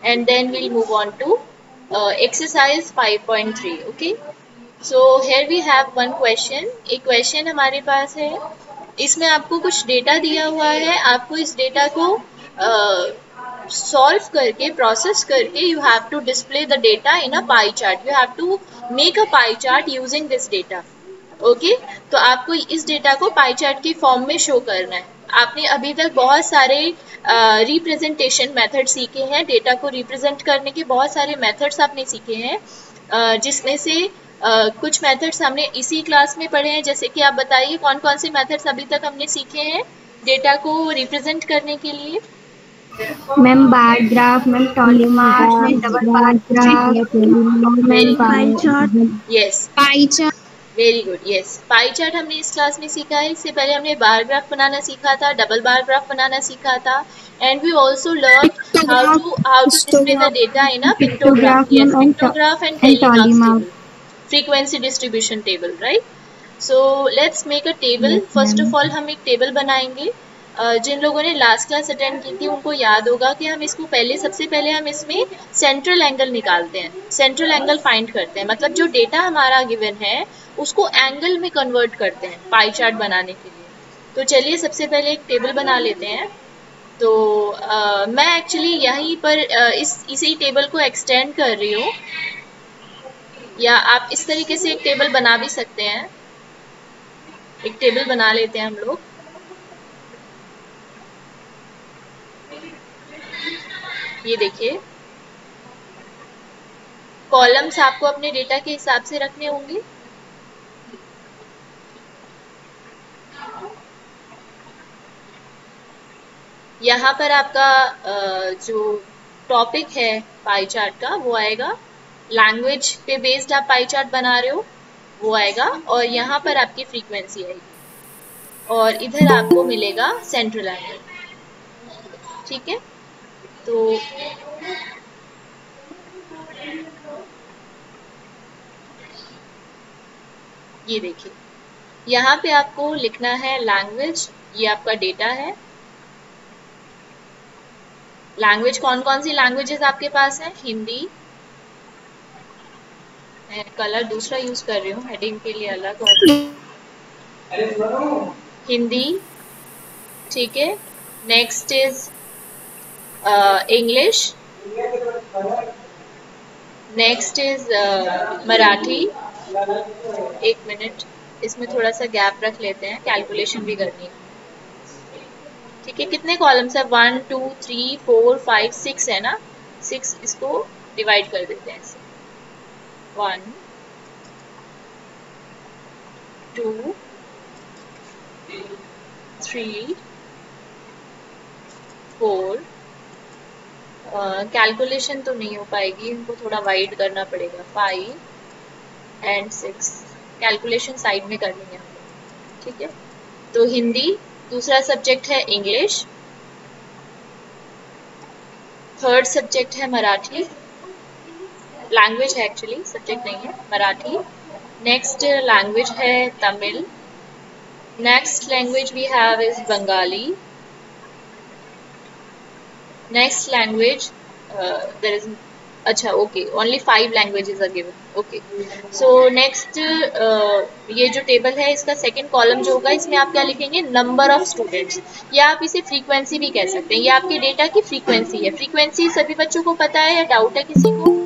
and then we'll move on to exercise 5.3. Okay, so here we have one question. एक question हमारे पास है, इसमें आपको कुछ डेटा दिया हुआ है, आपको इस डेटा को सॉल्व करके प्रोसेस करके you have to display the data in a pie chart. You have to make a pie chart using this data. Okay, तो आपको इस डेटा को पाई चार्ट के फॉर्म में शो करना है. आपने अभी तक बहुत सारे रिप्रेजेंटेशन मेथड सीखे हैं, डेटा को रिप्रेजेंट करने के बहुत सारे मेथड्स आपने सीखे हैं, जिसमें से कुछ मेथड्स हमने इसी क्लास में पढ़े हैं. जैसे कि आप बताइए कौन कौन से मेथड्स अभी तक हमने सीखे हैं डेटा को रिप्रेजेंट करने के लिए. Ma'am bar graph, ma'am tally mark, ma'am double bar graph, ma'am pie chart. Yes, pie chart. Very good. Yes, pie chart हमने इस क्लास में सीखा है. इससे पहले हमने बार ग्राफ बनाना सीखा था, डबल बार ग्राफ बनाना सीखा था, and we also learn how to display the data in a pictograph. Yes, pictograph and tally marks table, frequency distribution table, right. So let's make a table. First of all हम एक table बनाएंगे. जिन लोगों ने last class attend की थी उनको याद होगा कि हम इसको सबसे पहले हम इसमें सेंट्रल एंगल निकालते हैं, सेंट्रल एंगल फाइंड करते हैं. मतलब जो डेटा हमारा गिवन है उसको एंगल में कन्वर्ट करते हैं पाई चार्ट बनाने के लिए. तो चलिए सबसे पहले एक टेबल बना लेते हैं. तो मैं एक्चुअली यहीं पर इसी टेबल को एक्सटेंड कर रही हूँ, या आप इस तरीके से एक टेबल बना भी सकते हैं. एक टेबल बना लेते हैं हम लोग. ये देखिए, कॉलम्स आपको अपने डेटा के हिसाब से रखने होंगे. यहाँ पर आपका जो टॉपिक है पाई चार्ट का वो आएगा. लैंग्वेज पे बेस्ड आप पाई चार्ट बना रहे हो वो आएगा, और यहाँ पर आपकी फ्रीक्वेंसी आएगी, और इधर आपको मिलेगा सेंट्रल एंगल. ठीक है, तो ये देखिए, यहाँ पे आपको लिखना है लैंग्वेज. ये आपका डेटा है. लैंग्वेज कौन कौन सी लैंग्वेजेस आपके पास है? हिंदी. मैं कलर दूसरा यूज कर रही हूँ हेडिंग के लिए अलग, और हिंदी. ठीक है, next is English. Next is Marathi. एक मिनट, इसमें थोड़ा सा गैप रख लेते हैं, कैलकुलेशन भी करनी है. ठीक है, कितने कॉलम्स है? 1 2 3 4 5 6 है ना. 6, इसको डिवाइड कर देते हैं ऐसे. 1 2 3 4. कैलकुलेशन तो नहीं हो पाएगी, इनको थोड़ा वाइड करना पड़ेगा. 5 एंड 6 कैलकुलेशन साइड में करनी है. ठीक है, तो हिंदी. दूसरा सब्जेक्ट है इंग्लिश. थर्ड सब्जेक्ट है मराठी. लैंग्वेज है एक्चुअली, सब्जेक्ट नहीं है. मराठी. नेक्स्ट लैंग्वेज है Tamil. Next language we have is Bengali. Next language there is, अच्छा okay, only 5 languages are given. Okay, so next ये जो टेबल है इसका सेकंड कॉलम जो होगा इसमें आप क्या लिखेंगे? नंबर ऑफ स्टूडेंट्स, या आप इसे फ्रीक्वेंसी भी कह सकते हैं. ये आपके डेटा की फ्रीक्वेंसी है. फ्रीक्वेंसी सभी बच्चों को पता है या डाउट है किसी को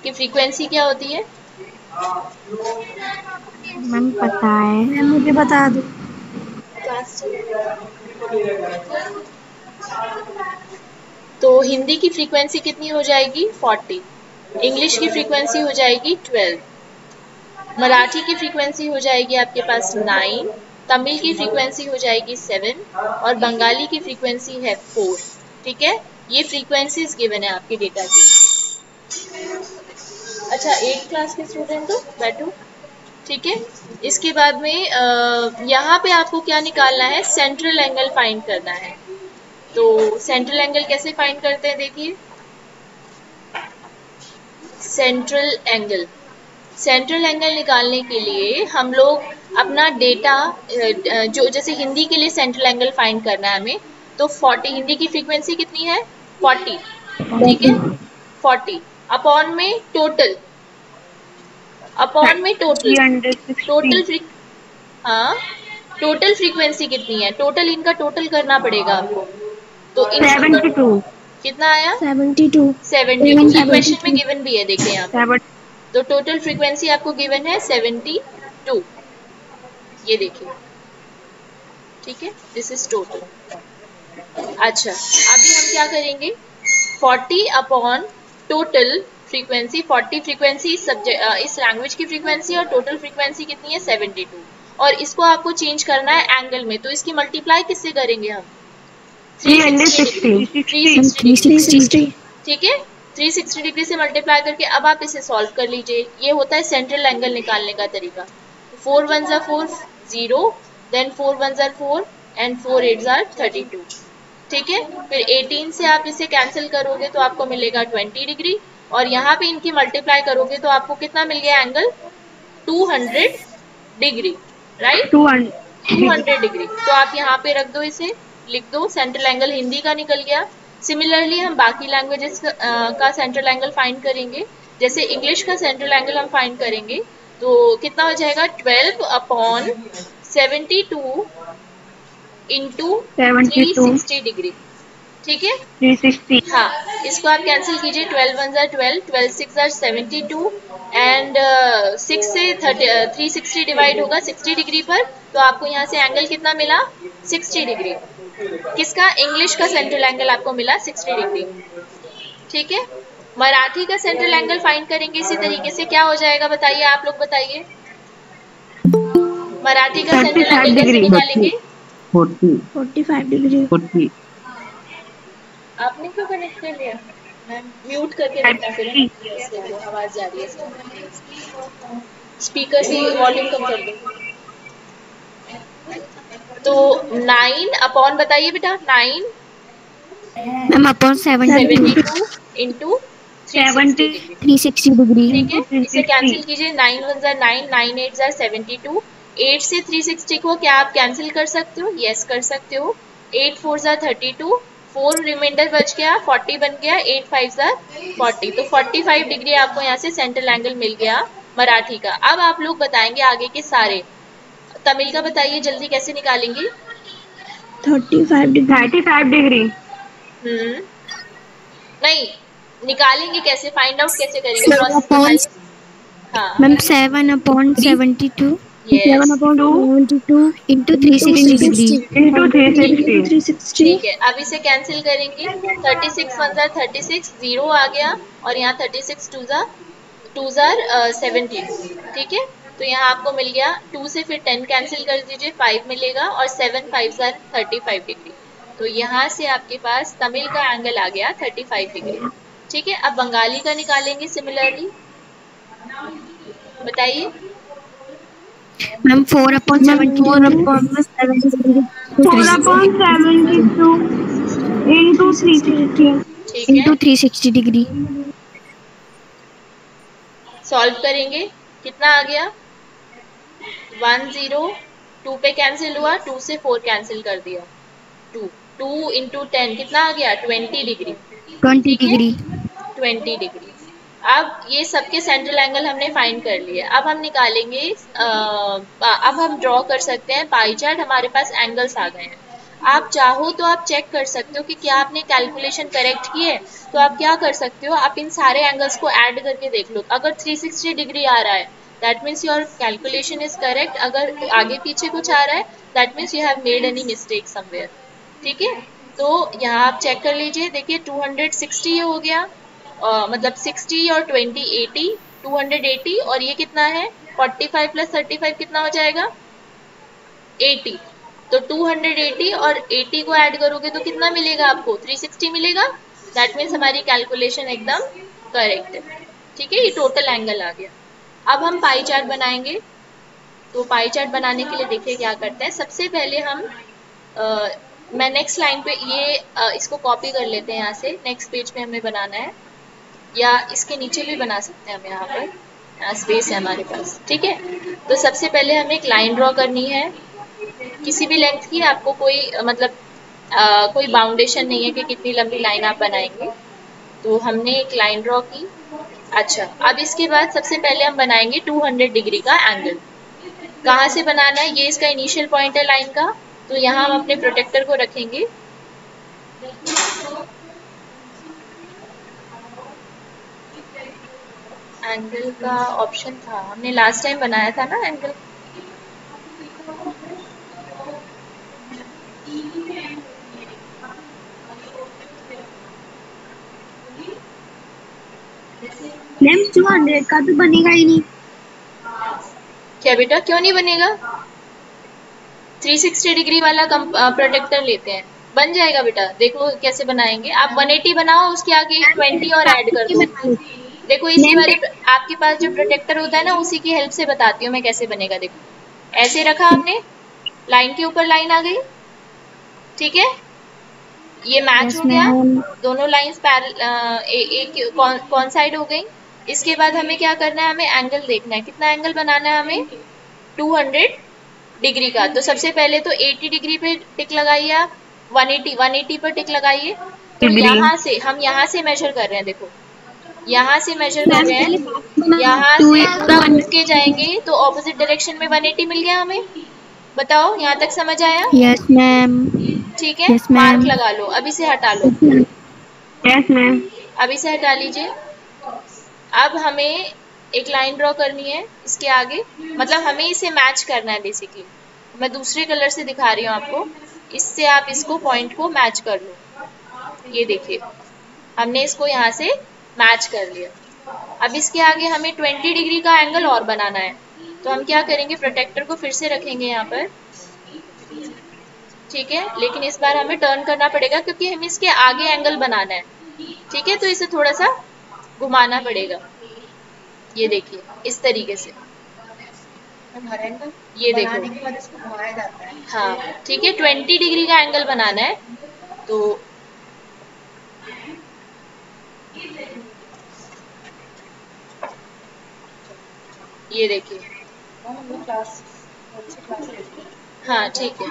कि फ्रीक्वेंसी क्या होती है? मैम पता है, मुझे बता दो. तो हिंदी की फ्रीक्वेंसी कितनी हो जाएगी? 40. इंग्लिश की फ्रीक्वेंसी हो जाएगी 12. मराठी की फ्रीक्वेंसी हो जाएगी आपके पास 9. तमिल की फ्रीक्वेंसी हो जाएगी 7, और बंगाली की फ्रीक्वेंसी है 4. ठीक है, ये फ्रीक्वेंसीज गिवन है आपके डेटा की. अच्छा, 8 क्लास के स्टूडेंट हो, बैठो. ठीक है, इसके बाद में यहाँ पे आपको क्या निकालना है? सेंट्रल एंगल फाइंड करना है. तो सेंट्रल एंगल कैसे फाइंड करते हैं? देखिए, सेंट्रल एंगल निकालने के लिए हम लोग अपना डेटा जो जैसे हिंदी के लिए सेंट्रल एंगल फाइंड करना है हमें, तो 40. हिंदी की फ्रीक्वेंसी कितनी है? 40. ठीक है 40 अपॉन में टोटल, अपॉन में टोटल, टोटल हाँ टोटल फ्रीक्वेंसी कितनी है, टोटल इनका टोटल करना पड़ेगा आपको। तो 72 कितना आया 72 72, ये क्वेश्चन में गिवन भी है देखिए यहाँ पे। तो टोटल फ्रीक्वेंसी आपको गिवन है 72, ये देखिए ठीक है, दिस इज टोटल। अच्छा अभी हम क्या करेंगे, 40 अपॉन टोटल फ्रीक्वेंसी, 40 फ्रीक्वेंसी इस लैंग्वेज की फ्रीक्वेंसी और टोटल फ्रीक्वेंसी कितनी है 72, और इसको आपको चेंज करना है एंगल में, तो इसकी मल्टीप्लाई किससे करेंगे हम 360 ठीक है 360 डिग्री से मल्टीप्लाई करके अब आप इसे सॉल्व कर लीजिए। ये होता है सेंट्रल एंगल निकालने का तरीका। 4 1 4 0, देन 4 1 4 एंड 4 8 32, ठीक है। फिर 18 से आप इसे कैंसिल करोगे तो आपको मिलेगा 20 डिग्री, और यहाँ पे इनकी मल्टीप्लाई करोगे तो आपको कितना मिल गया एंगल 200 डिग्री, राइट 200 डिग्री। तो आप यहाँ पे रख दो, इसे लिख दो, सेंट्रल एंगल हिंदी का निकल गया। सिमिलरली हम बाकी लैंग्वेजेस का सेंट्रल एंगल फाइंड करेंगे। जैसे इंग्लिश का सेंट्रल एंगल हम फाइंड करेंगे तो कितना हो जाएगा 12 अपॉन 72 इंटू 360 डिग्री, ठीक है 360। हाँ इसको आप कैंसिल कीजिए, 12 1 12, 12 6 72 एंड 6 से 360 डिवाइड होगा 60 डिग्री पर, तो आपको यहाँ से एंगल कितना मिला 60 डिग्री। किसका, इंग्लिश का सेंट्रल एंगल आपको मिला 60 डिग्री, ठीक है। मराठी का सेंट्रल एंगल फाइंड करेंगे इसी तरीके से, क्या हो जाएगा बताइए, आप लोग बताइए, मराठी का सेंट्रल एंगल कैसे निकालेंगे 45 डिग्री 40। आपने क्यों कनेक्ट कर लिया, मैं म्यूट करके रखता फिर आवाज जा रही है, स्पीकर की वॉल्यूम कम कर दो। तो 9 अपॉन बताइए बेटा 9 मैम अपॉन 72 इंटू 360 डिग्री, ठीक है। इसे कैंसिल कीजिए, 9 1 9, 9 8 72, 8 से 360 को क्या आप कैंसिल कर सकते हो, यस कर सकते हो। 8 4 32, 4 रिमाइंडर बच गया, 40 बन गया, 8 5 40, तो 45 डिग्री आपको यहाँ से सेंट्रल एंगल मिल गया मराठी का। अब आप लोग बताएंगे आगे के सारे। तमिल का बताइए जल्दी कैसे निकालेंगे 35 डिग्री नहीं निकालेंगे कैसे, फाइंड आउट कैसे करेंगे, प्रोसेस बताइए। हाँ ma'am 7 upon 72 yes. 72 into 360 degree ठीक है, अब इसे कैंसिल करेंगे, 36 1 36, 0 आ गया, और यहाँ 36 2 72, ठीक है। तो यहाँ आपको मिल गया 2 से फिर 10 कैंसिल कर दीजिए, 5 मिलेगा, और 7 5 35 डिग्री। तो यहाँ से आपके पास तमिल का एंगल आ गया 35 डिग्री, ठीक है। अब बंगाली का निकालेंगे सिमिलरली, बताइए मैम 4 अपॉन 72 इंटू 360 ठीक है, इंटू 360 डिग्री। सॉल्व करेंगे, कितना आ गया 1 0, 2 पे कैंसिल हुआ, 2 से 4 कैंसिल कर दिया, 2 इंटू 10 कितना आ गया 20 डिग्री, 20 डिग्री 20 डिग्री। अब ये सबके सेंट्रल एंगल हमने फाइंड कर लिए। अब हम निकालेंगे, अब हम ड्रॉ कर सकते हैं पाई चार्ट, हमारे पास एंगल्स आ गए हैं। आप चाहो तो आप चेक कर सकते हो कि क्या आपने कैलकुलेशन करेक्ट की है, तो आप क्या कर सकते हो, आप इन सारे एंगल्स को ऐड करके देख लो। अगर 360 डिग्री आ रहा है that means your calculation is correct, अगर आगे पीछे कुछ आ रहा है that means you have made any mistake somewhere, ठीक है। तो यहाँ आप चेक कर लीजिए, देखिए 260 हो गया, मतलब 60 और 20 80, 280, और ये कितना है 45 प्लस 35 कितना हो जाएगा 80, तो 280 और 80 को ऐड करोगे तो कितना मिलेगा आपको 360 मिलेगा। दैट मीन्स हमारी कैलकुलेशन एकदम करेक्ट है, ठीक है। ये टोटल एंगल आ गया। अब हम पाई चार्ट बनाएंगे। तो पाई चार्ट बनाने के लिए देखिए क्या करते हैं, सबसे पहले हम मैं नेक्स्ट लाइन पे ये इसको कॉपी कर लेते हैं यहाँ से, नेक्स्ट पेज पे हमें बनाना है, या इसके नीचे भी बना सकते हैं हम, यहाँ पर यहाँ स्पेस है हमारे पास, ठीक है। तो सबसे पहले हमें एक लाइन ड्रॉ करनी है, किसी भी लेंथ की, आपको कोई मतलब कोई बाउंडेशन नहीं है कि कितनी लंबी लाइन आप बनाएंगे। तो हमने एक लाइन ड्रॉ की। अच्छा, अब इसके बाद सबसे पहले हम बनाएंगे 200 डिग्री का एंगल। कहाँ से बनाना है? ये इसका इनिशियल पॉइंट है लाइन का, तो यहाँ हम अपने प्रोटेक्टर को रखेंगे। एंगल का ऑप्शन था, हमने लास्ट टाइम बनाया था ना एंगल। मैम 200 का तो बनेगा ही नहीं। क्या बेटा, क्यों नहीं बनेगा? 360 डिग्री वाला प्रोटेक्टर लेते हैं, बन जाएगा बेटा। देखो कैसे बनाएंगे। आप 180 बनाओ, उसके आगे 20 और ऐड कर दो। देखो इसी वाले आपके पास जो प्रोटेक्टर होता है ना, उसी की हेल्प से बताती हूँ मैं कैसे बनेगा। देखो ऐसे रखा आपने, लाइन के ऊपर लाइन आ गई, ठीक है, ये मैच हो गया, दोनों लाइंस एक कौन साइड हो गई। इसके बाद हमें क्या करना है, हमें एंगल देखना है, कितना एंगल बनाना है हमें, 200 डिग्री का। तो सबसे पहले तो 80 डिग्री पे टिक लगाइए आप, 180 पर टिक लगाइए। तो यहाँ से हम यहाँ से मेजर कर रहे हैं, देखो यहाँ से मेजर कर रहे हैं, यहाँ से घूम के जाएंगे तो ऑपोजिट डायरेक्शन में 180 मिल गया हमें। बताओ यहाँ तक समझ आया? Yes ma'am. ठीक है, मार्क लगा लो, अभी से हटा लो। Yes ma'am. अभी से हटा लीजिए। अब हमें एक लाइन ड्रॉ करनी है इसके आगे, मतलब हमें इसे मैच करना है बेसिकली। मैं दूसरे कलर से दिखा रही हूँ आपको, इससे आप इसको पॉइंट को मैच कर लो। ये देखिए हमने इसको यहाँ से मैच कर लिया। अब इसके आगे हमें 20 डिग्री का एंगल और बनाना है, तो हम क्या करेंगे, प्रोटेक्टर को फिर से रखेंगे यहाँ पर, ठीक है, लेकिन इस बार हमें टर्न करना पड़ेगा क्योंकि हमें इसके आगे एंगल बनाना है, ठीक है, तो इसे थोड़ा सा घुमाना पड़ेगा। ये देखिए इस तरीके से, ये देखो, हाँ ठीक है, 20 डिग्री का एंगल बनाना है। तो ये देखिए, हाँ ठीक है,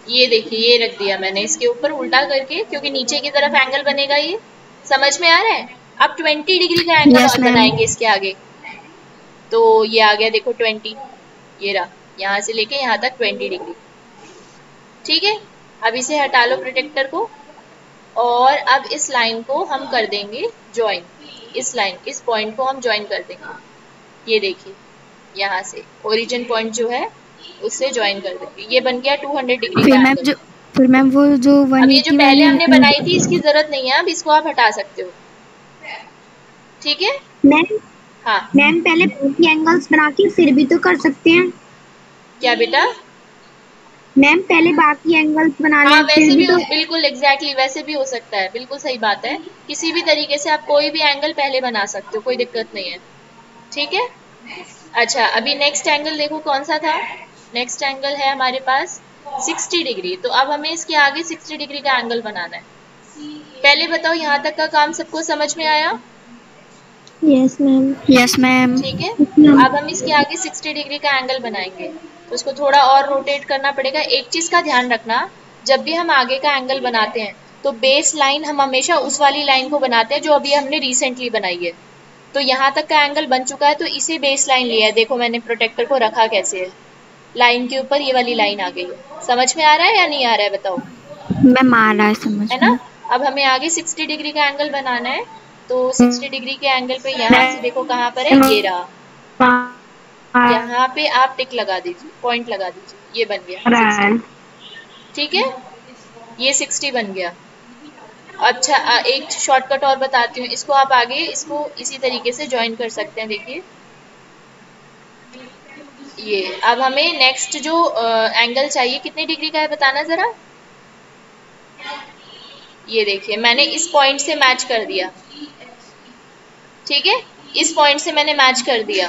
ये देखिए ये रख दिया मैंने इसके ऊपर उल्टा करके, क्योंकि नीचे की तरफ एंगल बनेगा। ये समझ में आ रहा है? अब 20 डिग्री का एंगल और बनाएंगे इसके आगे। तो ये आ गया देखो 20, ये रहा, यहाँ से लेके यहाँ तक 20 डिग्री, ठीक है। अब इसे हटा लो प्रोटेक्टर को, और अब इस लाइन को हम कर देंगे ज्वाइन, इस लाइन, इस पॉइंट को हम ज्वाइन कर देंगे। ये देखिए यहाँ से ओरिजिन पॉइंट जो है उससे ज्वाइन कर देंगे। ये बन गया 200 डिग्री का एंगल। फिर मैम वो जो अब ये जो पहले हमने बनाई थी इसकी जरूरत नहीं है, अब इसको आप हटा सकते हो, ठीक है मैम। हाँ मैम पहले एंगल्स बना के फिर भी तो कर सकते हैं। क्या बेटा? मैम पहले बाकी एंगल्स बना लें, वैसे भी तो बिल्कुल एग्जैक्टली वैसे भी हो सकता है, बिल्कुल सही बात है। किसी भी तरीके से आप कोई भी एंगल पहले बना सकते हो, कोई दिक्कत नहीं है, ठीक है। अच्छा अभी नेक्स्ट एंगल देखो कौन सा था। नेक्स्ट एंगल है हमारे पास 60 डिग्री। तो अब हमें इसके आगे 60 डिग्री का एंगल बनाना है। पहले बताओ यहाँ तक का काम सबको समझ में आया? Yes ma'am. Yes ma'am. ठीक है, अब हम इसके आगे 60 डिग्री का एंगल बनाएंगे, तो उसको थोड़ा और रोटेट करना पड़ेगा। एक चीज का ध्यान रखना, जब भी हम आगे का एंगल बनाते हैं तो बेस लाइन हम हमेशा उस वाली लाइन को बनाते हैं जो अभी हमने रिसेंटली बनाई है। तो यहाँ तक का एंगल बन चुका है तो इसे बेस लाइन लिया है। देखो मैंने प्रोटेक्टर को रखा कैसे है, लाइन के ऊपर ये वाली लाइन आ गई है। समझ में आ रहा है या नहीं आ रहा है बताओ? मैम आ रहा है समझ, है ना। अब हमें आगे 60 डिग्री का एंगल बनाना है, तो 60 डिग्री के एंगल पे यहाँ से देखो कहाँ पर है, ये रहा, यहाँ पे आप टिक लगा दीजिए, पॉइंट लगा दीजिए, ये बन गया 60, ठीक है, ये 60 बन गया। अच्छा एक शॉर्टकट और बताती हूँ, इसको आप आगे इसको इसी तरीके से ज्वाइन कर सकते हैं। देखिए ये, अब हमें नेक्स्ट जो एंगल चाहिए कितने डिग्री का है बताना जरा। ये देखिए मैंने इस पॉइंट से मैच कर दिया, ठीक है, इस पॉइंट से मैंने मैच कर दिया,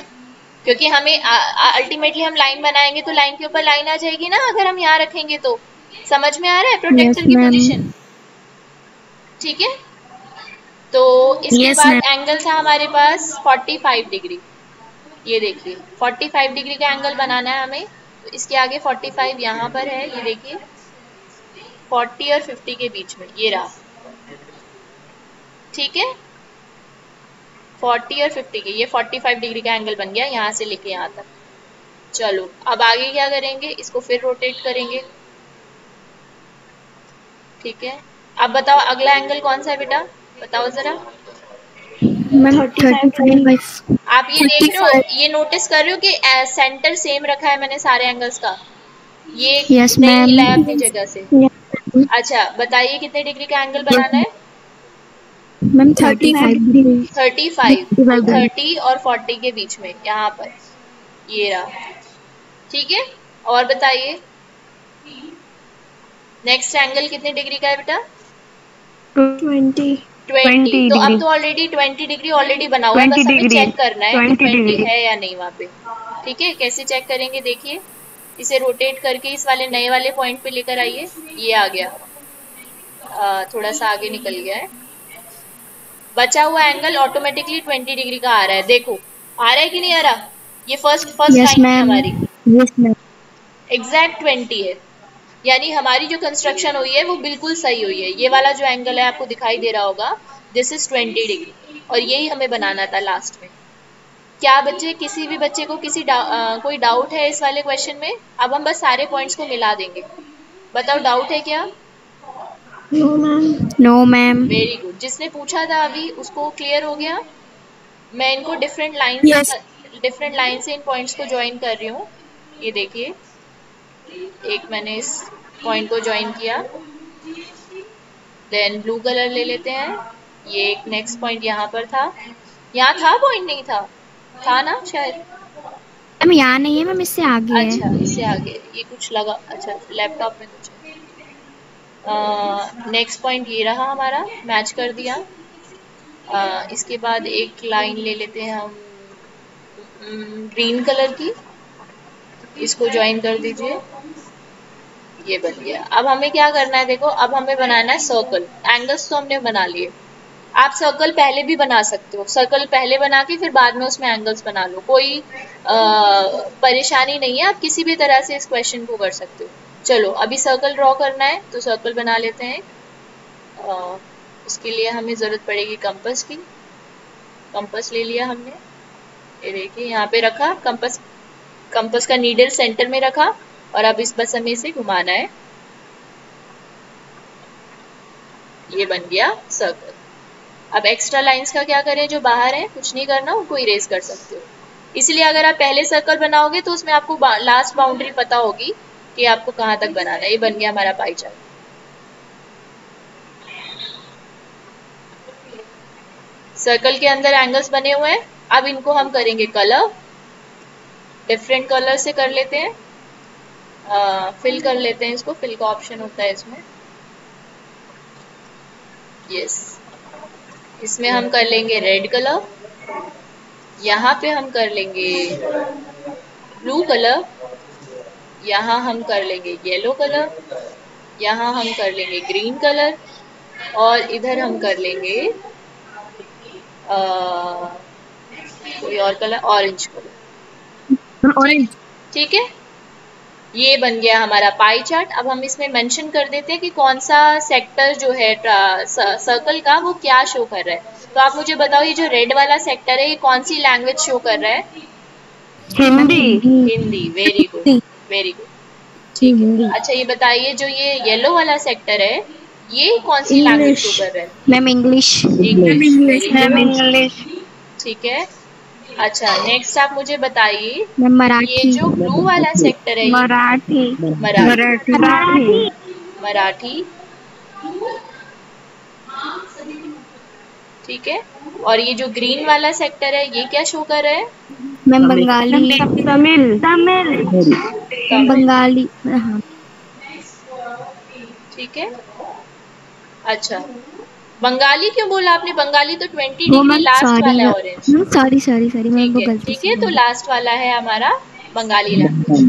क्योंकि हमें अल्टीमेटली हम लाइन बनाएंगे तो लाइन के ऊपर लाइन आ जाएगी ना अगर हम यहाँ रखेंगे तो। समझ में आ रहा है प्रोटेक्टर की पोजीशन? ठीक है, तो इसके बाद एंगल था हमारे पास 45 डिग्री। ये देखिए 45 डिग्री का एंगल बनाना है हमें, तो इसके आगे 45 यहाँ पर है, ये देखिए 40 और 50 के बीच में ये रहा, ठीक है। 40 और 50 के, ये 45 डिग्री का एंगल बन गया यहाँ से लेके यहाँ तक। चलो अब आगे क्या करेंगे, इसको फिर रोटेट करेंगे, ठीक है। अब बताओ अगला एंगल कौन सा है बेटा, बताओ जरा। मैम 35। आप ये देख रहे हो, ये नोटिस कर रहे हो कि सेंटर सेम रखा है मैंने सारे एंगल्स का, ये यस नहीं मैम। हिला है अपनी जगह से। अच्छा बताइए कितने डिग्री का एंगल बनाना है। Ma'am 35 degree. 35, 30 और 40 के बीच में यहाँ पर, ये रहा, ठीक है। और बताइए नेक्स्ट एंगल कितने डिग्री का है बेटा, 20। 20। तो अब तो ऑलरेडी 20 डिग्री ऑलरेडी बना हुआ है, बस हमें चेक करना है कि 20 है या नहीं वहाँ पे, ठीक है। कैसे चेक करेंगे, देखिए इसे रोटेट करके इस वाले नए वाले पॉइंट पे लेकर आइए, ये आ गया, थोड़ा सा आगे निकल गया है, बचा हुआ एंगल ऑटोमेटिकली 20 डिग्री का आ रहा है, देखो आ रहा है कि नहीं आ रहा, ये फर्स्ट लाइन है हमारी, यस मैम, एग्जैक्ट 20 है, यानी हमारी जो कंस्ट्रक्शन हुई है वो बिल्कुल सही हुई है। ये वाला जो एंगल है आपको दिखाई दे रहा होगा, दिस इज 20 डिग्री, और यही हमें बनाना था लास्ट में। क्या बच्चे, किसी भी बच्चे को कोई डाउट है इस वाले क्वेश्चन में। अब हम बस सारे पॉइंट्स को मिला देंगे, बताओ डाउट है क्या। No ma'am. वेरी गुड, जिसने पूछा था अभी उसको क्लियर हो गया। मैं इनको डिफरेंट लाइन से इन पॉइंट्स को ज्वाइन कर रही हूँ, ये देखिए एक मैंने इस पॉइंट को ज्वाइन किया, देन ब्लू कलर ले लेते हैं, ये एक नेक्स्ट पॉइंट यहाँ पर था, यहाँ था पॉइंट, नहीं था, था ना शायद, मैम यहाँ नहीं है मैम, इससे आगे है। अच्छा इससे आगे, ये कुछ लगा, अच्छा लैपटॉप में कुछ नेक्स्ट पॉइंट ये रहा हमारा, मैच कर दिया। इसके बाद एक लाइन ले लेते हैं हम ग्रीन कलर की, इसको ज्वाइन कर दीजिए, ये बन गया। अब हमें क्या करना है, देखो अब हमें बनाना है सर्कल, एंगल्स तो हमने बना लिए, आप सर्कल पहले भी बना सकते हो, सर्कल पहले बना के फिर बाद में उसमें एंगल्स बना लो, कोई परेशानी नहीं है, आप किसी भी तरह से इस क्वेश्चन को कर सकते हो। चलो अभी सर्कल ड्रॉ करना है, तो सर्कल बना लेते हैं। उसके लिए हमें ज़रूरत पड़ेगी कंपास की, कंपास ले लिया हमने, ये देखिए यहाँ पे रखा कंपास का नीडल सेंटर में रखा, और अब इस बस हमें इसे घुमाना है, ये बन गया सर्कल। अब एक्स्ट्रा लाइंस का क्या करें, जो बाहर हैं कुछ नहीं करना, उनको इरेज कर सकते हो। इसलिए अगर आप पहले सर्कल बनाओगे तो उसमें आपको लास्ट बाउंड्री पता होगी कि आपको कहाँ तक बनाना है। ये बन गया हमारा पाई चार्ट। सर्कल के अंदर एंगल्स बने हुए हैं, अब इनको हम करेंगे कलर, डिफरेंट कलर से कर लेते हैं, फिल कर लेते हैं इसको, फिल का ऑप्शन होता है इसमें, यस इसमें हम कर लेंगे रेड कलर, यहाँ पे हम कर लेंगे ब्लू कलर, यहाँ हम कर लेंगे येलो कलर, यहाँ हम कर लेंगे ग्रीन कलर, और इधर हम कर लेंगे कोई और कलर, ऑरेंज कलर, ऑरेंज, ठीक है। ये बन गया हमारा पाई चार्ट। अब हम इसमें मेंशन कर देते हैं कि कौन सा सेक्टर जो है सर्कल का वो क्या शो कर रहा है। तो आप मुझे बताओ, ये जो रेड वाला सेक्टर है ये कौन सी लैंग्वेज शो कर रहा है। Hindi. Hindi, very good very good, ठीक है। अच्छा ये बताइए, जो ये येलो वाला सेक्टर है ये कौन सी लैंग्वेज शो कर रहा है। Ma'am English. इंग्लिश, ठीक है। अच्छा नेक्स्ट आप मुझे बताइए, ये जो ब्लू वाला सेक्टर है, मराठी। मराठी, ठीक है। और ये जो ग्रीन वाला सेक्टर है ये क्या शो कर रहा है। मैम बंगाली। तमिल। बंगाली, हाँ ठीक है। अच्छा बंगाली क्यों बोला आपने, बंगाली तो 20 डिग्री लास्ट वाला है ऑरेंज, सॉरी मैम, वो गलती ठीक है। तो लास्ट वाला है हमारा बंगाली लैंग्वेज,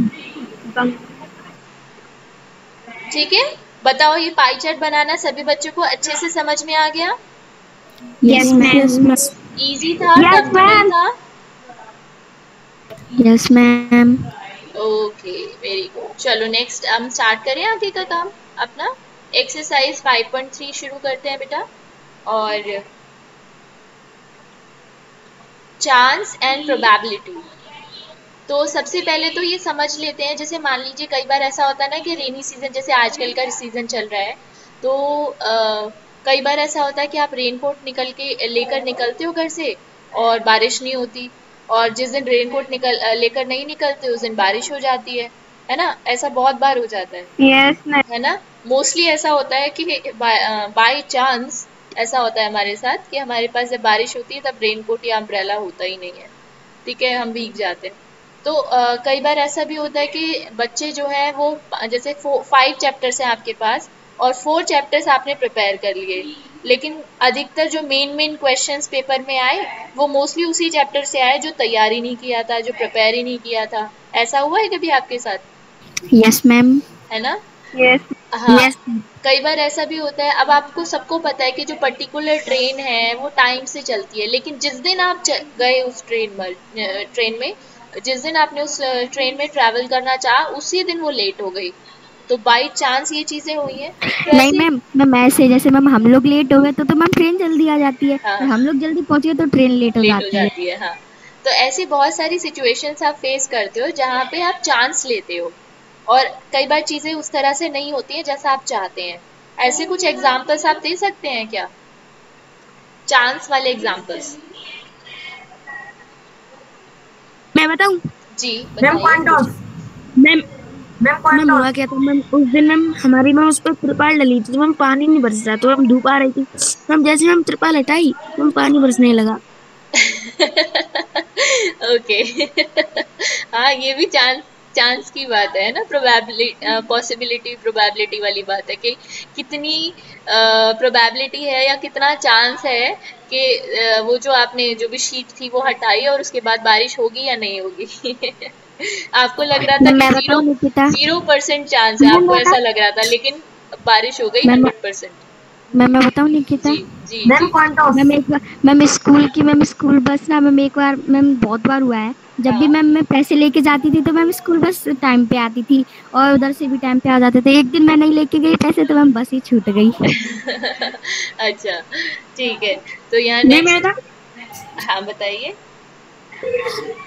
ठीक है। बताओ ये पाई चार्ट बनाना सभी बच्चों को अच्छे से समझ में आ गया। Yes ma'am. इजी था, था? Yes ma'am. Okay, very good. चलो नेक्स्ट हम स्टार्ट करें आगे का काम अपना। एक्सरसाइज 5.3 शुरू करते हैं बेटा। और चांस एंड प्रोबेबिलिटी। तो सबसे पहले तो ये समझ लेते हैं, जैसे मान लीजिए कई बार ऐसा होता है ना कि रेनी सीजन, जैसे आजकल का सीजन चल रहा है, तो कई बार ऐसा होता है कि आप रेनकोट लेकर निकलते हो घर से और बारिश नहीं होती, और जिस दिन रेनकोट लेकर नहीं निकलते उस दिन बारिश हो जाती है ना? ऐसा बहुत बार हो जाता यस मैम। है ना? मोस्टली ऐसा होता है कि बाय चांस ऐसा होता है हमारे साथ कि हमारे पास जब बारिश होती है तब रेनकोट या अम्ब्रेला होता ही नहीं है, ठीक है, हम भीग जाते हैं। तो कई बार ऐसा भी होता है कि बच्चे जो है वो जैसे 5 चैप्टर्स हैं आपके पास और 4 चैप्टर्स आपने प्रिपेयर कर लिए, लेकिन अधिकतर जो मेन मेन क्वेश्चंस पेपर में आए वो मोस्टली उसी चैप्टर से आए जो तैयारी नहीं किया था, जो प्रिपेयर ही नहीं किया था। ऐसा हुआ है कभी आपके साथ? Yes ma'am. है ना? यस। हाँ। यस। कई बार ऐसा भी होता है, अब आपको सबको पता है कि जो पर्टिकुलर ट्रेन है वो टाइम से चलती है, लेकिन जिस दिन आप गए उस ट्रेन में, जिस दिन आपने उस ट्रेन में ट्रैवल करना चाहा उसी दिन वो लेट हो गई। तो बाई चांस ये चीजें हुई हैं। तो नहीं ऐसे, मैम, मैम ऐसे जैसे मैम हम लोग लेट हो गए तो मैम ट्रेन जल्दी आ जाती है, हाँ, और हम लोग जल्दी पहुंचे तो ट्रेन लेट हो लेट हो जाती है। जाती है, हाँ। तो ऐसी बहुत सारी सिचुएशंस आप फेस करते हो जहाँ पे आप चांस लेते हो, और कई बार चीजें उस तरह से नहीं होती हैं जैसा आप चाहते हैं। ऐसे कुछ एग्जाम्पल्स आप दे सकते हैं क्या, चांस वाले एग्जाम्पल्स? मैं बताऊं? जी मैम बताइए कौन कुछ। टॉस? मैम मैम कौन मैम हुआ टॉस? क्या था मैम, उस दिन मैम हमारी मैम उस पर त्रिपाल डली थी तो मैम पानी नहीं बरस रहा, तो मैम धूप आ रही थी, मैम जैसे मैम त्रिपाल हटाई मैम पानी बरसने लगा। ओके। हाँ, ये भी चांस चांस की बात है ना, प्रोबेबिलिटी पॉसिबिलिटी प्रोबेबिलिटी वाली बात है कि कितनी प्रोबेबिलिटी है या कितना चांस है कि वो जो आपने जो भी शीट थी वो हटाई और उसके बाद बारिश होगी या नहीं होगी। आपको लग रहा था मैम कि मैं जीरो बताऊं निकिता? 0% चांस है, मैम आपको ऐसा लग रहा था, लेकिन बारिश हो गई मैम 100%। मैं बताऊं निकिता? जी जी मैम जी। कौन टॉस? मैम स्कूल बस ना मैम एक बार मैम बहुत बार हुआ है, जब भी हाँ। मैम मैं पैसे लेके जाती थी तो मैम स्कूल बस टाइम पे आती थी और उधर से भी टाइम पे आ जाते थे। एक दिन मैं नहीं लेके गई पैसे तो मैम बस ही छूट गई। अच्छा, ठीक है। तो यहाँ मैम मैं नेक्स्ट, बता हाँ बताइए।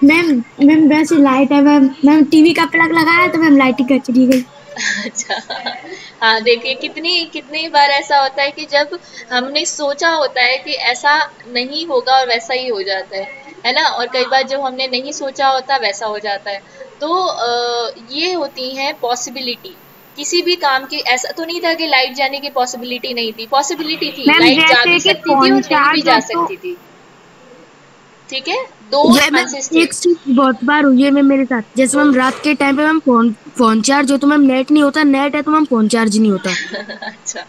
मैम मैम वैसे लाइट है मैम, मैम टीवी का प्लग लगाया तो मैम लाइट ही कट चली गई। अच्छा, हाँ देखिए कितनी कितनी बार ऐसा होता है कि जब हमने सोचा होता है कि ऐसा नहीं होगा और वैसा ही हो जाता है ना? और कई बार जब हमने नहीं सोचा होता वैसा हो जाता है। तो ये होती है पॉसिबिलिटी किसी भी काम की। ऐसा तो नहीं था कि लाइट जाने की पॉसिबिलिटी नहीं थी, पॉसिबिलिटी थी, मैम लाइट जा जैसे भी कि सकती थी फोन और नहीं भी चार्ज जा है तो सकती थी, ठीक है, दो ये मैम चांसेस थे। एक चीज बहुत बार हुई है मैम मेरे साथ, जैसे मैम रात के टाइम पे मैम फोन फोन चार्ज हो तो मैम नेट नहीं होता, नेट है तो मैम फोन चार्ज नहीं होता। अच्छा,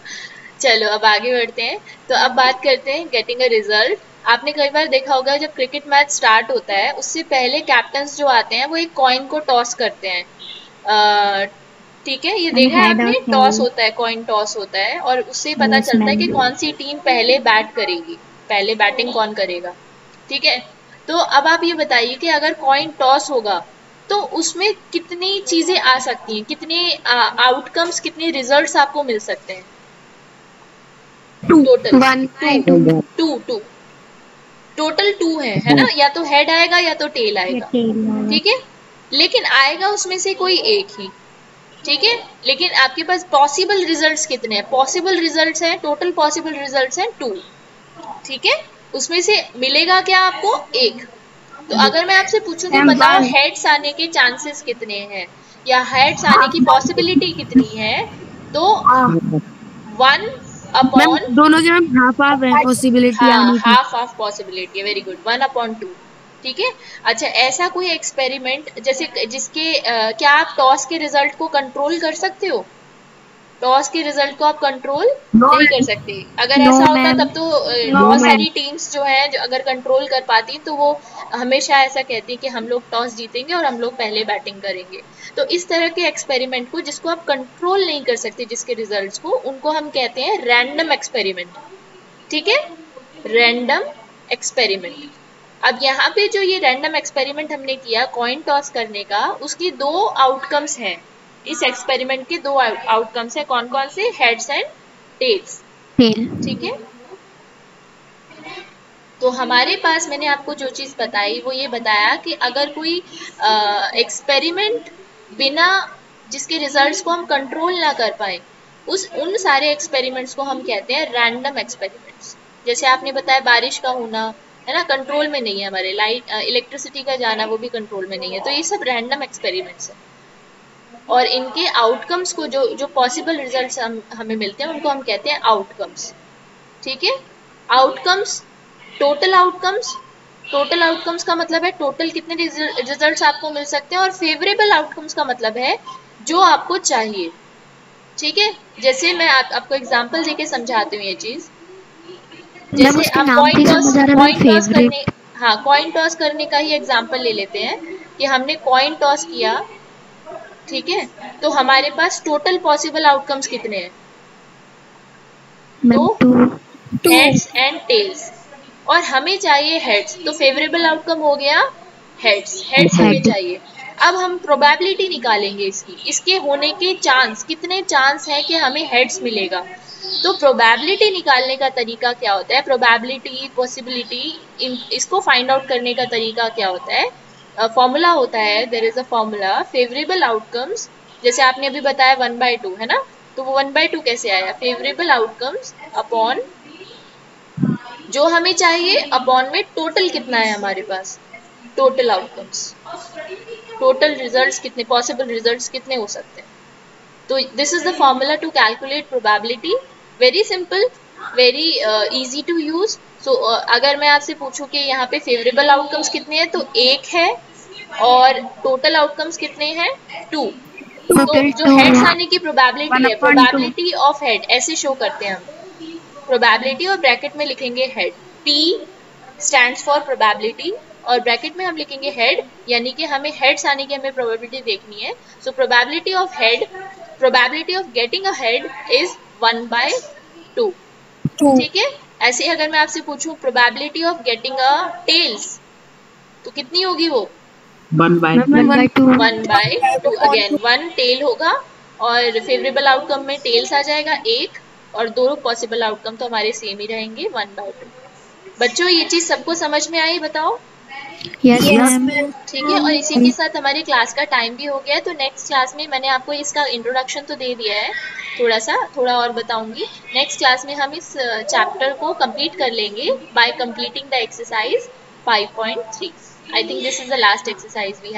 चलो अब आगे बढ़ते हैं। तो अब बात करते हैं गेटिंग अ रिजल्ट। आपने कई बार देखा होगा जब क्रिकेट मैच स्टार्ट होता है उससे पहले कैप्टन्स जो आते हैं वो एक कॉइन को टॉस करते हैं। ठीक है, ये मैम देखा है हेड और आपने, टॉस टेल। होता है, कॉइन टॉस होता है, और उससे पता यस चलता है मैम। कि कौन सी टीम पहले बैट करेगी, पहले बैटिंग कौन करेगा, ठीक है। तो अब आप ये बताइए कि अगर कॉइन टॉस होगा तो उसमें कितनी चीजें आ सकती हैं, कितने आउटकम्स, कितने रिजल्ट्स आपको मिल सकते हैं two. Total? One two, and two. Two total two है ना? या तो हेड आएगा या तो टेल या आएगा, टेल। ठीक है, लेकिन आएगा उसमें से कोई एक ही, ठीक है। लेकिन आपके पास पॉसिबल रिजल्ट्स कितने हैं? पॉसिबल रिजल्ट्स हैं, टोटल पॉसिबल रिजल्ट्स हैं 2, ठीक है। उसमें से मिलेगा क्या आपको? एक। तो अगर मैं आपसे पूछूं कि मैम बताओ वन। हेड्स आने के चांसेस कितने हैं या हेड्स आने की हाफ। पॉसिबिलिटी कितनी है, तो हाफ। 1 मैम अपॉन, दोनों के मैम हाफ हाफ है पॉसिबिलिटी हाँ, आने की। हाफ ऑफ पॉसिबिलिटी है, वेरी गुड, 1/2, ठीक है। अच्छा, ऐसा कोई एक्सपेरिमेंट जैसे जिसके क्या आप टॉस के रिजल्ट को कंट्रोल कर सकते हो? टॉस के रिजल्ट को आप कंट्रोल नो नहीं कर मैम। सकते। अगर नो ऐसा होता मैम। तब तो नो बहुत मैम। सारी टीम्स जो हैं जो अगर कंट्रोल कर पाती तो वो हमेशा ऐसा कहती कि हम लोग टॉस जीतेंगे और हम लोग पहले बैटिंग करेंगे। तो इस तरह के एक्सपेरिमेंट को जिसको आप कंट्रोल नहीं कर सकते, जिसके रिजल्ट्स को, उनको हम कहते हैं रैंडम एक्सपेरिमेंट, ठीक है, रैंडम एक्सपेरिमेंट। अब यहाँ पे जो ये रैंडम एक्सपेरिमेंट हमने किया कॉइन टॉस करने का, उसकी 2 आउटकम्स हैं। इस एक्सपेरिमेंट के 2 आउटकम्स हैं, कौन कौन से? Heads and tails. ठीक है, तो हमारे पास मैंने आपको जो चीज़ बताई वो ये बताया कि अगर कोई एक्सपेरिमेंट बिना जिसके रिजल्ट्स को हम कंट्रोल ना कर पाए, उन सारे एक्सपेरिमेंट्स को हम कहते हैं रैंडम एक्सपेरिमेंट्स। जैसे आपने बताया बारिश का होना, है ना, कंट्रोल में नहीं है, हमारे लाइट इलेक्ट्रिसिटी का जाना वो भी कंट्रोल में नहीं है, तो ये सब रैंडम एक्सपेरिमेंट्स है। और इनके आउटकम्स को जो पॉसिबल रिजल्ट्स हमें मिलते हैं उनको हम कहते हैं आउटकम्स। ठीक है, आउटकम्स, टोटल आउटकम्स का मतलब है टोटल कितने रिजल्ट्स आपको मिल सकते हैं, और फेवरेबल आउटकम्स का मतलब है जो आपको चाहिए। ठीक है, जैसे मैं आपको एग्जांपल देके समझाती हूँ ये चीज। जैसे आप कॉइन टॉस करने का ही एग्जांपल ले लेते हैं कि हमने कॉइन टॉस किया, ठीक है, तो हमारे पास टोटल पॉसिबल आउटकम्स कितने हैं? 2 हेड्स एंड टेल्स, और हमें चाहिए हेड्स, तो फेवरेबल आउटकम हो गया हेड्स हमें चाहिए। अब हम प्रोबेबिलिटी निकालेंगे इसके होने के चांस, कितने चांस है कि हमें हेड्स मिलेगा। तो प्रोबेबिलिटी निकालने का तरीका क्या होता है, प्रोबेबिलिटी, पॉसिबिलिटी, इसको फाइंड आउट करने का तरीका क्या होता है? फॉर्मूला होता है, there is a formula, favourable outcomes, जैसे आपने अभी बताया 1/2, है ना, तो वो 1/2 कैसे आया? फेवरेबल आउटकम्स अपॉन जो हमें चाहिए अपॉन में टोटल कितना है हमारे पास, टोटल आउटकम्स, टोटल रिजल्ट्स कितने, पॉसिबल रिजल्ट्स कितने हो सकते हैं। तो this is the formula to calculate probability, very simple, very easy to use. So अगर मैं आपसे पूछूं कि यहाँ पे फेवरेबल आउटकम्स कितने हैं, तो 1 है, और टोटल आउटकम्स कितने हैं? 2। तो जो हेड्स आने की प्रोबेबिलिटी है, प्रोबेबिलिटी ऑफ हेड, ऐसे शो करते हैं हम, प्रोबेबिलिटी और ब्रैकेट में लिखेंगे head, P stands for probability, और ब्रैकेट में हम लिखेंगे हेड, यानी कि हमें हेड्स आने की हमें प्रोबेबिलिटी देखनी है। So probability of head, probability of getting a head is 1/2। ठीक है, ऐसे अगर मैं आपसे पूछूं probability of getting a tails, तो कितनी होगी वो? 1/2। अगेन 1 टेल होगा, और फेवरेबल आउटकम में टेल्स आ जाएगा 1, और दोनों पॉसिबल आउटकम तो हमारे सेम ही रहेंगे 1/2। बच्चों ये चीज सबको समझ में आई? बताओ। Yes, ठीक है, और इसी के साथ हमारी क्लास का टाइम भी हो गया है, तो नेक्स्ट क्लास में मैंने आपको इसका इंट्रोडक्शन तो दे दिया है, थोड़ा और बताऊंगी। नेक्स्ट क्लास में हम इस चैप्टर को कंप्लीट कर लेंगे by completing the exercise 5.3। I think this is the last exercise we